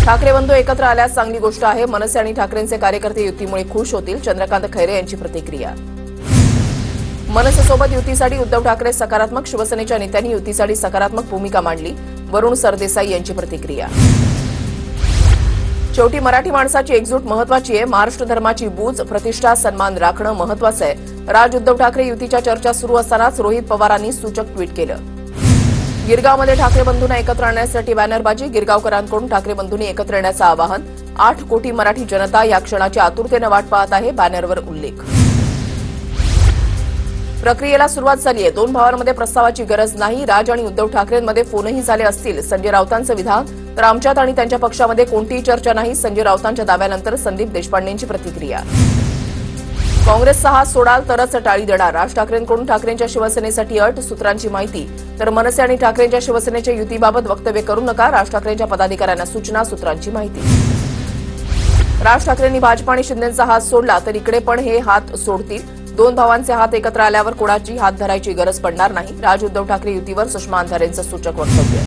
ठाकरे बंधू एकत्र आल्यास चांगली गोष्ट आहे। मनसे आणि ठाकरेंचे कार्यकर्ते युतीमुळे खुश होतील। चंद्रकांत खैरे यांची प्रतिक्रिया। मनसेसोबत युतीसाठी उद्धव ठाकरे सकारात्मक। शिवसेनेच्या नेत्यांनी युतीसाठी सकारात्मक भूमिका मांडली। वरुण सरदेसाई यांची प्रतिक्रिया। शेवटी मराठी माणसाची एकजूट महत्वाची आहे। महाराष्ट्र धर्माची बूज प्रतिष्ठा सन्मान राखणं महत्वाचं आहे। राज उद्धव ठाकरे युतीच्या चर्चा सुरू असतानाच रोहित पवारांनी सूचक ट्विट केलं। गिरगावमध्ये ठाकरे बंधूंना एकत्र आणण्यासाठी बॅनरबाजी। गिरगावकरांकडून ठाकरे बंधूंनी एकत्र येण्याचं आवाहन। 8 कोटी मराठी जनता या क्षणाची आतुरतेनं वाट पाहत आहे। बॅनरवर उल्लेख। प्रक्रियेला सुरुवात झाली आहे। 2 भावांमध्ये प्रस्तावाची गरज नाही। राज आणि उद्धव ठाकरेंमध्ये फोनही झाले असतील। संजय राऊतांचं विधान। तर आमच्यात आणि त्यांच्या पक्षामध्ये कोणतीही चर्चा नाही। संजय राऊतांच्या दाव्यानंतर संदीप देशपांडेंची प्रतिक्रिया। काँग्रेसचा हात सोडाल तरच टाळी देणार। राज ठाकरेंकडून ठाकरेंच्या शिवसेनेसाठी अट। सूत्रांची माहिती। तर मनसे आणि ठाकरेंच्या शिवसेनेच्या युतीबाबत वक्तव्य करू नका। राज ठाकरेंच्या पदाधिकाऱ्यांना सूचना। सूत्रांची माहिती। राज ठाकरेंनी भाजप आणि शिंदेंचा हात सोडला तर इकडे पण हे हात सोडतील। 2 भावांचे हात एकत्र आल्यावर कोणाची हात धरायची गरज पडणार नाही। राज उद्धव ठाकरे युतीवर सुषमा अंधारेंचं सूचक वक्तव्य।